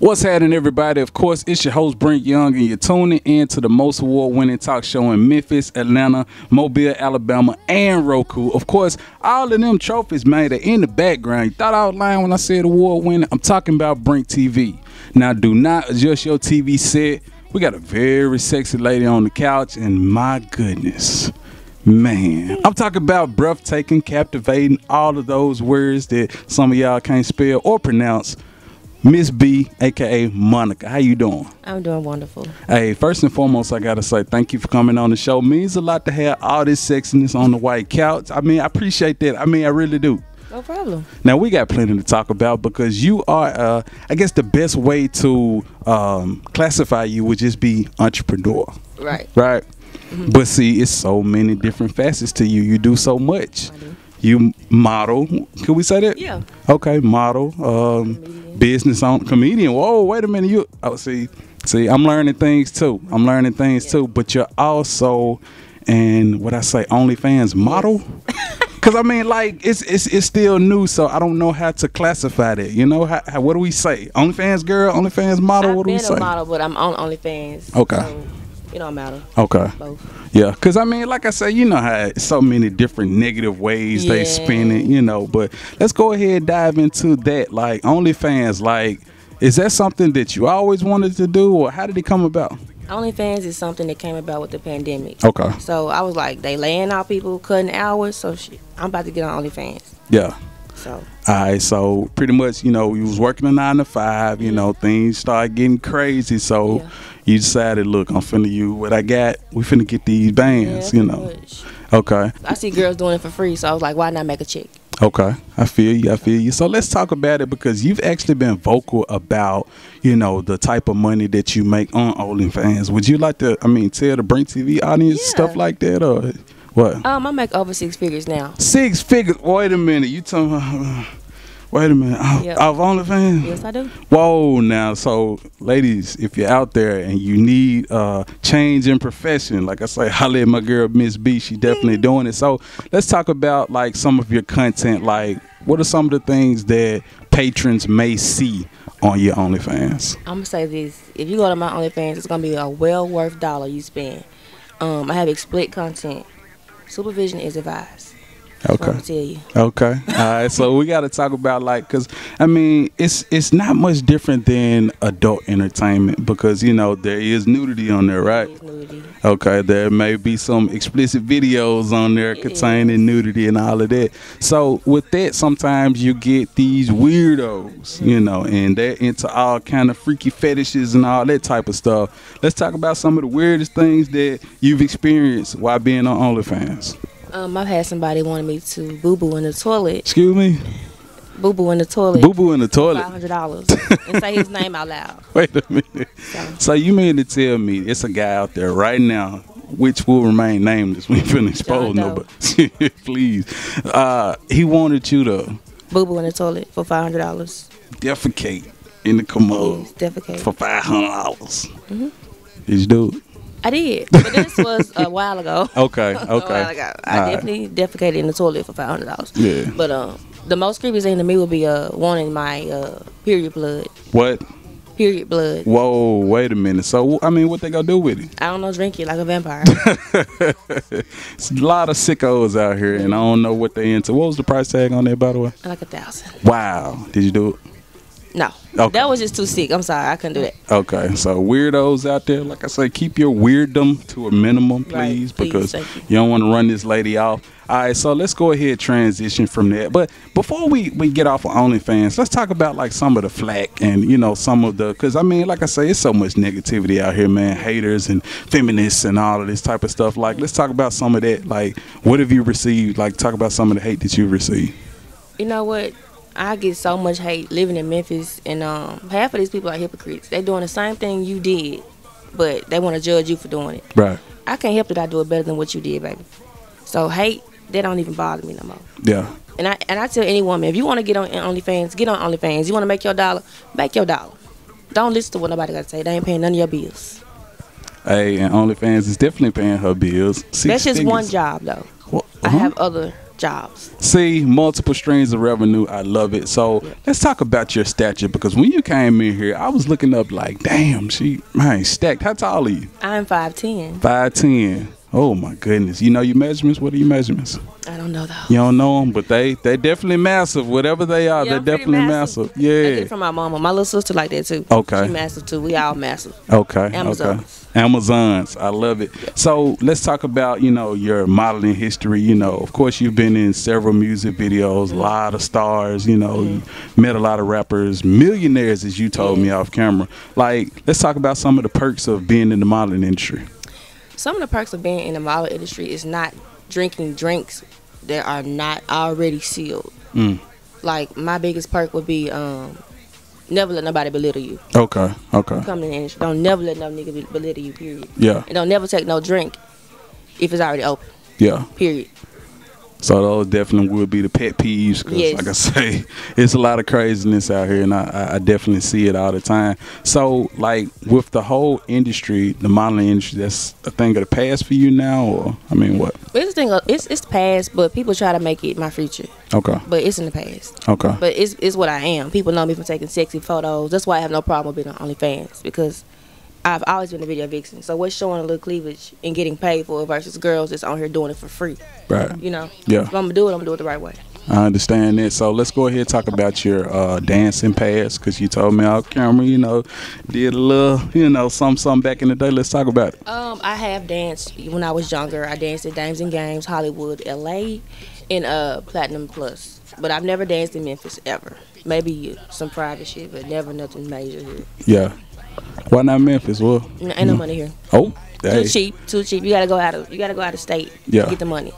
What's happening, everybody? Of course, it's your host, Brink Young, and you're tuning in to the most award-winning talk show in Memphis, Atlanta, Mobile, Alabama, and Roku. Of course, all of them trophies, man, are in the background. You thought I was lying when I said award-winning? I'm talking about BrinkTV. Now, do not adjust your TV set. We got a very sexy lady on the couch, and my goodness, man, I'm talking about breathtaking, captivating, all of those words that some of y'all can't spell or pronounce. Miss B, aka Monica, how you doing? I'm doing wonderful. Hey, first and foremost, I gotta say thank you for coming on the show. Means a lot to have all this sexiness on the white couch. I mean, I appreciate that. I mean, I really do. No problem. Now we got plenty to talk about because you are, I guess, the best way to classify you would just be entrepreneur. Right. Right. Mm-hmm. But see, it's so many different facets to you. You do so much. You model. Can we say that? Yeah. Okay, model. Business on comedian. Whoa, wait a minute. You see, I'm learning things too. But you're also, and what I say, OnlyFans model. Cause I mean, like it's still new, so I don't know how to classify that. You know, how what do we say? OnlyFans girl, OnlyFans model. What do we say? I've been a model, but I'm on OnlyFans. Okay. So it don't matter. Okay. Both. Yeah, because I mean, like I say, you know how so many different negative ways they spin it, you know. But let's go ahead and dive into that. Like OnlyFans, like, is that something that you always wanted to do, or how did it come about? OnlyFans is something that came about with the pandemic. Okay. So I was like, they laying out people, cutting hours, so shit, I'm about to get on OnlyFans. Yeah. So. All right, so pretty much, you know, you was working a 9 to 5, you know, things started getting crazy, so you decided, look, I'm finna use what I got. We finna get these bands, you know. Much. Okay. I see girls doing it for free, so I was like, why not make a check? Okay, I feel you. So let's talk about it because you've actually been vocal about, you know, the type of money that you make on OnlyFans. Would you like to, I mean, tell the BrinkTV audience stuff like that, or what? I make over 6 figures now. 6 figures? Wait a minute. You talking about, wait a minute. Off OnlyFans? Yes, I do. Whoa, now, so ladies, if you're out there and you need change in profession, like I say, holla at my girl Miss B, she definitely doing it. So let's talk about like some of your content. Like, what are some of the things that patrons may see on your OnlyFans? I'm gonna say this: if you go to my OnlyFans, it's gonna be a well worth dollar you spend. I have explicit content. Supervision is advised. Okay. Tell you. Okay. All right. So we got to talk about, like, cause I mean, it's not much different than adult entertainment because, you know, there is nudity on there, right? There is nudity. Okay. There may be some explicit videos on there containing nudity and all of that. So with that, sometimes you get these weirdos, you know, and they're into all kind of freaky fetishes and all that type of stuff. Let's talk about some of the weirdest things that you've experienced while being on OnlyFans. I've had somebody wanted me to boo-boo in the toilet. Excuse me? Boo-boo in the toilet. Boo-boo in the toilet? $500 and say his name out loud. Wait a minute. So you mean to tell me it's a guy out there right now, which will remain nameless. We ain't finna expose nobody. Please. He wanted you to boo-boo in the toilet for $500. Defecate in the commode. Yes, defecate. For $500. Did you do it? I did, but this was a while ago. Okay. A while ago. I definitely defecated in the toilet for $500. Yeah. But the most creepy thing to me would be wanting my period blood. What? Period blood. Whoa, wait a minute. So, I mean, what they gonna do with it? I don't know, drink it like a vampire. It's a lot of sickos out here, and I don't know what they into. What was the price tag on that, by the way? Like $1,000. Wow. Did you do it? No. Okay. That was just too sick. I'm sorry. I couldn't do that. Okay. So weirdos out there, like I say, keep your weirdom to a minimum, please, because you don't want to run this lady off. All right. So let's go ahead and transition from that. But before we get off of OnlyFans, let's talk about like some of the flack and, you know, some of the, because I mean, like I say, it's so much negativity out here, man. Haters and feminists and all of this type of stuff. Like, let's talk about some of that. Like, what have you received? Like, talk about some of the hate that you received. You know what? I get so much hate living in Memphis, and half of these people are hypocrites. They doing the same thing you did, but they want to judge you for doing it. Right. I can't help that I do it better than what you did, baby. So hate, that don't even bother me no more. Yeah. And I tell any woman, if you want to get on OnlyFans, get on OnlyFans. You want to make your dollar, make your dollar. Don't listen to what nobody got to say. They ain't paying none of your bills. Hey, and OnlyFans is definitely paying her bills. That's just one job, though. I have other jobs. See, multiple streams of revenue. I love it. So let's talk about your stature, because when you came in here, I was looking up like, damn, she stacked. How tall are you? I'm 5'10". 5'10". Oh my goodness. You know your measurements? What are your measurements? I don't know though. You don't know them, but they definitely massive. Whatever they are, Yeah, they're definitely massive. Yeah. I get it from my mama. My little sister like that too. Okay. She massive too. We all massive. Okay. Amazons. Okay. Amazons. I love it. So let's talk about, your modeling history. Of course you've been in several music videos, a lot of stars, you met a lot of rappers, millionaires, as you told me off camera. Like, let's talk about some of the perks of being in the modeling industry. Some of the perks of being in the model industry is not drinking drinks that are not already sealed. Like, my biggest perk would be never let nobody belittle you. Okay. Okay. Come in the industry, don't never let no nigga belittle you, period. Yeah. And don't never take no drink if it's already open. Yeah. Period. So those definitely would be the pet peeves, because like I say, it's a lot of craziness out here, and I definitely see it all the time. So, like, with the whole industry, the modeling industry, that's a thing of the past for you now, or I mean, what? It's the past, but people try to make it my future. Okay. But it's in the past. Okay. But it's what I am. People know me from taking sexy photos. That's why I have no problem with being on OnlyFans, because I've always been a video vixen. So what's showing a little cleavage and getting paid for it versus girls that's on here doing it for free? Right. Yeah. If I'm gonna do it, I'm gonna do it the right way. I understand that. So let's go ahead and talk about your dancing past, because you told me off camera, did a little, something back in the day. Let's talk about it. I have danced when I was younger. I danced at Dames and Games, Hollywood, LA, and Platinum Plus. But I've never danced in Memphis ever. Maybe some private shit, but never nothing major here. Yeah. Why not Memphis? Well, ain't no money here. Oh, too cheap. You gotta go out of state to get the money.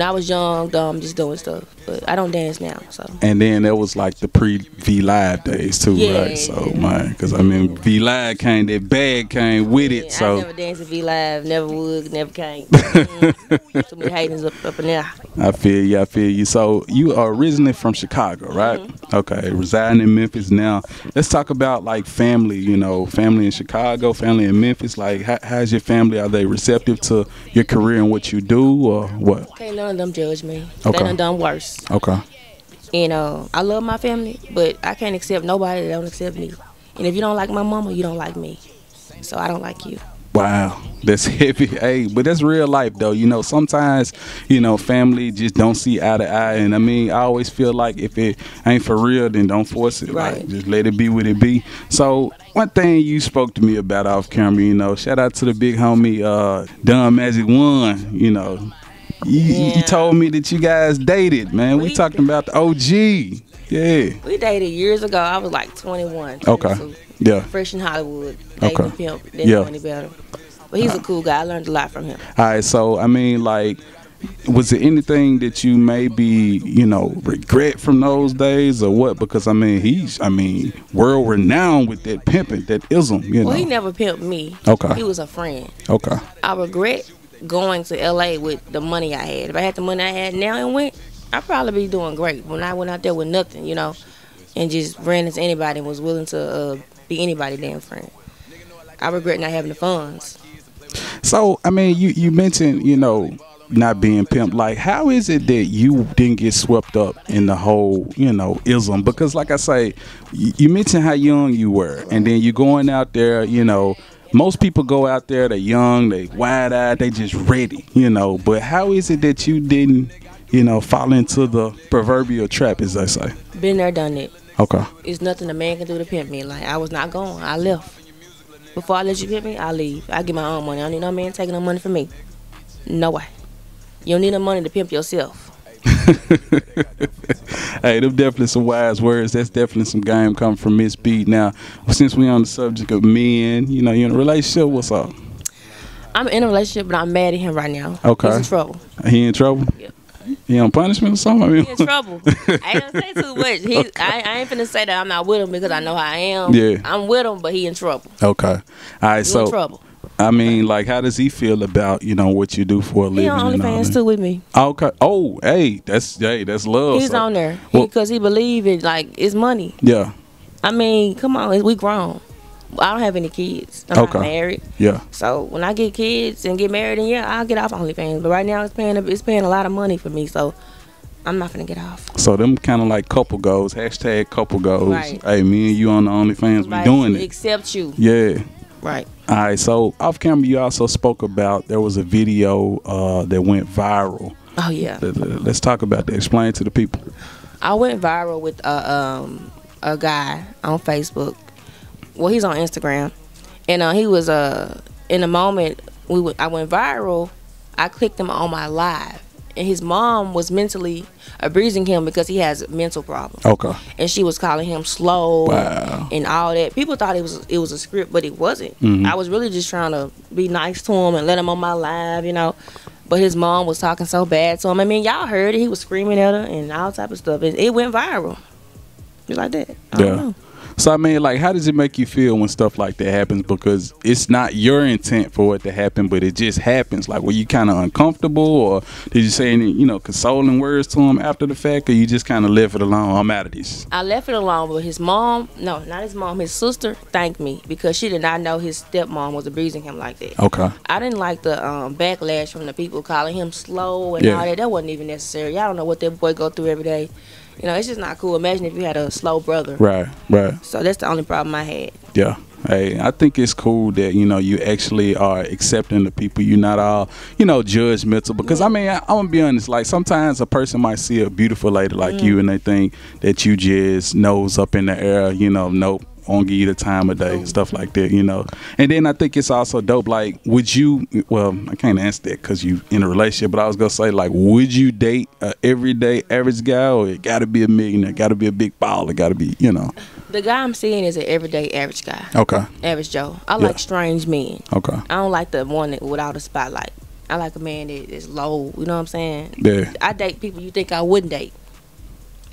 I was young, dumb, just doing stuff, but I don't dance now. So. And then there was like the pre-V Live days too, right? So because V Live came, that bag came with it. So I never danced at V Live, never would, never came. Too many haters up in there. I feel you. So you are originally from Chicago, right? Okay, residing in Memphis now. Let's talk about like family. Family in Chicago, family in Memphis. Like, how's your family? Are they receptive to your career and what you do, or what? None of them judge me. Okay. They done worse. Okay. And I love my family, but I can't accept nobody that don't accept me. And if you don't like my mama, you don't like me. So I don't like you. Wow, that's heavy. Hey, but that's real life though. Sometimes, family just don't see eye to eye. And I always feel like if it ain't for real, then don't force it. Right. Like, just let it be what it be. So one thing you spoke to me about off camera, shout out to the big homie, Don Magic Juan, You told me that you guys dated, man. We talking about the OG. Yeah. We dated years ago. I was like 21. Okay. 22. Yeah. Fresh in Hollywood. Okay. Dating pimp. Didn't know any better. But he's a cool guy. I learned a lot from him. All right. So, was there anything that you maybe, regret from those days or what? Because, he's world renowned with that pimping, that ism, Well, he never pimped me. Okay. He was a friend. Okay. I regret going to LA with the money I had. If I had the money I had now and went, I'd probably be doing great. When I went out there with nothing, and just ran into anybody and was willing to be anybody's damn friend. I regret not having the funds. So, you mentioned, not being pimped. Like, how is it that you didn't get swept up in the whole, ism? Because, like I say, you mentioned how young you were, and then you going out there, most people go out there, they're young, they wide-eyed, they just ready, But how is it that you didn't, fall into the proverbial trap, as they say? Been there, done it. Okay. It's nothing a man can do to pimp me. Like, I was not going. I left. Before I let you pimp me, I leave. I get my own money. I don't need no man taking no money from me. No way. You don't need no money to pimp yourself. Hey, them definitely some wise words. That's definitely some game coming from Miss B. Now, since we on the subject of men, you in a relationship, what's up? I'm in a relationship, but I'm mad at him right now. Okay. He's in trouble. He in trouble? Yeah. He on punishment or something? He in trouble. I ain't gonna say too much. I ain't finna say that I'm not with him because I know how I am. Yeah. I'm with him, but he in trouble. Okay. All right, He in trouble. Like, how does he feel about, what you do for a living? He on OnlyFans too with me. Okay. Oh, hey, that's love. He's on there because he believe it, like, it's money. Yeah. Come on, we grown. I don't have any kids. I'm not married. Yeah. So when I get kids and get married, then I'll get off OnlyFans. But right now it's paying a lot of money for me. So I'm not gonna get off. So them kind of like couple goals. Hashtag couple goals. Right. Hey, me and you on the OnlyFans, we doing it. Except you. Yeah. Right. All right. So off camera, you also spoke about there was a video that went viral. Oh yeah. Let's talk about that. Explain to the people. I went viral with a guy on Facebook. Well, he's on Instagram, and he was in the moment I went viral. I clicked him on my live, and his mom was mentally abusing him because he has mental problems. Okay. And she was calling him slow. Wow. and all that. People thought it was a script, but it wasn't. Mm-hmm. I was really just trying to be nice to him and let him on my live, you know. But his mom was talking so bad to him. I mean, y'all heard it. He was screaming at her and all type of stuff. And it went viral. Just like that. I don't know. So, I mean, like, how does it make you feel when stuff like that happens? Because it's not your intent for it to happen, but it just happens. Like, were you kind of uncomfortable, or did you say any, you know, consoling words to him after the fact, or you just kind of left it alone? I'm out of this. I left it alone, but his mom, no, not his mom, his sister thanked me because she did not know his stepmom was abusing him like that. Okay. I didn't like the backlash from the people calling him slow and all that. That wasn't even necessary. Y'all don't know what that boy go through every day. You know, it's just not cool. Imagine if you had a slow brother. Right, right. So that's the only problem I had. Yeah. Hey, I think it's cool that, you know, you actually are accepting the people. You're not all, you know, judgmental. Because, I mean, I'm going to be honest. Like, sometimes a person might see a beautiful lady like you and they think that you just nose up in the air, you know, nope. Won't give you the time of day, stuff like that, you know. And then I think it's also dope. Like, would you? Well, I can't answer that because you in a relationship. But I was gonna say, like, would you date a everyday average guy, or it got to be a millionaire, got to be a big baller, got to be, you know? The guy I'm seeing is an everyday average guy. Okay. Average Joe. I like strange men. Okay. I don't like the one that without a spotlight. I like a man that is low. You know what I'm saying? Yeah. I date people you think I wouldn't date.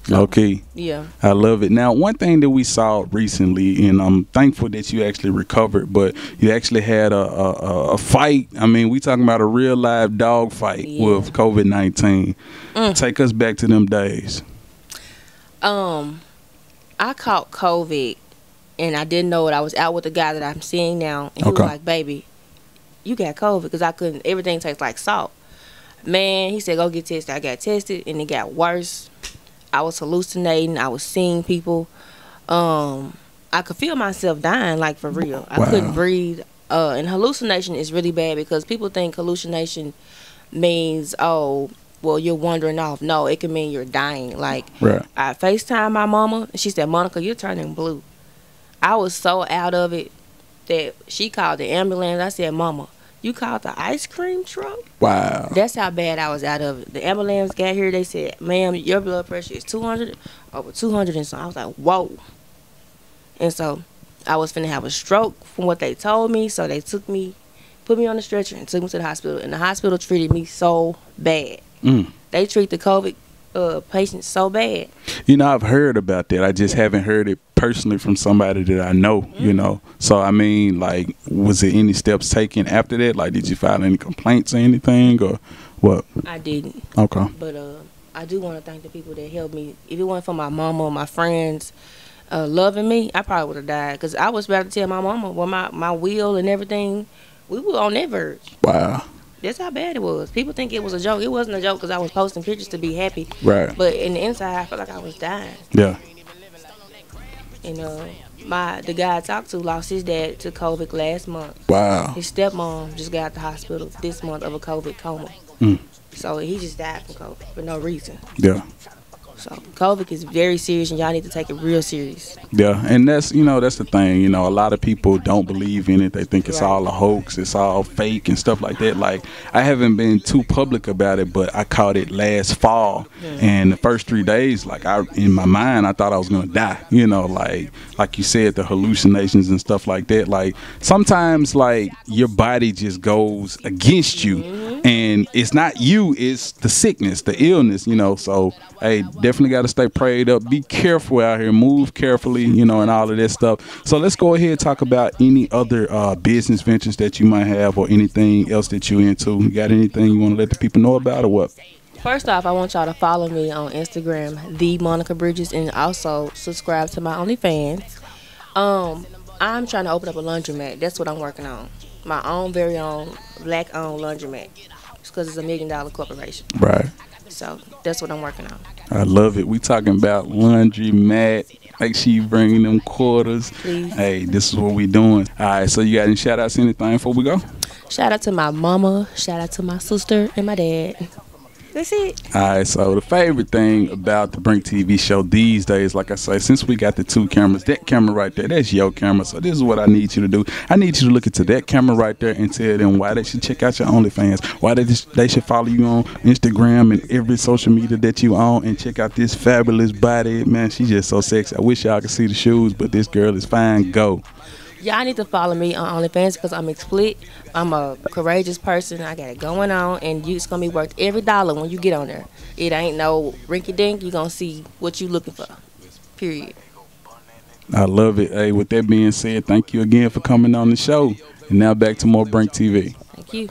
Okay. Yeah. I love it. Now, one thing that we saw recently, and I'm thankful that you actually recovered, but you actually had a fight. I mean, we talking about a real live dog fight with COVID-19. Take us back to them days. I caught COVID, and I didn't know it. I was out with the guy that I'm seeing now, and he was like, "Baby, you got COVID," because I couldn't. Everything tastes like salt. Man, he said, "Go get tested." I got tested, and it got worse. I was hallucinating. I was seeing people. I could feel myself dying, like, for real. I couldn't breathe. And hallucination is really bad because people think hallucination means, oh, well, you're wandering off. No, it can mean you're dying. Like, I FaceTime my mama, and she said, "Monica, you're turning blue." I was so out of it that she called the ambulance. I said, "Mama, you called the ice cream truck?" Wow. That's how bad I was out of it. The ambulance got here. They said, "Ma'am, your blood pressure is 200, over 200 and something." I was like, whoa. And so I was finna have a stroke from what they told me. So they took me, put me on the stretcher and took me to the hospital. And the hospital treated me so bad. They treat the COVID patients so bad. You know, I've heard about that. I just haven't heard it personally from somebody that I know, you know. So, I mean, like, was there any steps taken after that? Like, did you file any complaints or anything, or what? I didn't. Okay. But I do want to thank the people that helped me. If it wasn't for my mama or my friends loving me, I probably would have died. Because I was about to tell my mama, well, my will and everything, we were on that verge. Wow. That's how bad it was. People think it was a joke. It wasn't a joke because I was posting pictures to be happy. Right. But in the inside, I felt like I was dying. Yeah. And the guy I talked to lost his dad to COVID last month. Wow. His stepmom just got out the hospital this month of a COVID coma. So he just died from COVID for no reason. Yeah. So COVID is very serious, and y'all need to take it real serious. Yeah, and that's, you know, that's the thing. You know, a lot of people don't believe in it. They think it's all a hoax, it's all fake and stuff like that. Like, I haven't been too public about it, but I caught it last fall, and the first 3 days, like, in my mind, I thought I was gonna die. You know, like you said, the hallucinations and stuff like that. Like, sometimes, like, your body just goes against you, and it's not you, it's the sickness, the illness. You know, so hey, definitely got to stay prayed up. Be careful out here. Move carefully, you know, and all of that stuff. So let's go ahead and talk about any other business ventures that you might have, or anything else that you're into. You got anything you want to let the people know about, or what? First off, I want y'all to follow me on Instagram, the Monica Bridges, and also subscribe to my OnlyFans. I'm trying to open up a laundromat. That's what I'm working on. My own, very own, black-owned laundromat. It's because it's $1 million corporation. Right. So that's what I'm working on. I love it. We talking about laundry mat. Make sure you bring them quarters. Please. Hey, this is what we doing. All right, so you got any shout outs, anything before we go? Shout out to my mama. Shout out to my sister and my dad. That's it. All right, so the favorite thing about the Brink TV show these days, like I say, since we got the 2 cameras, that camera right there, that's your camera. So this is what I need you to do. I need you to look into that camera right there and tell them why they should check out your OnlyFans, why they should follow you on Instagram and every social media that you own, and check out this fabulous body. Man, she's just so sexy. I wish y'all could see the shoes, but this girl is fine. Go. Y'all need to follow me on OnlyFans because I'm explicit. I'm a courageous person. I got it going on, and it's going to be worth every dollar when you get on there. It ain't no rinky-dink. You're going to see what you looking for, period. I love it. Hey, with that being said, thank you again for coming on the show. And now back to more Brink TV. Thank you.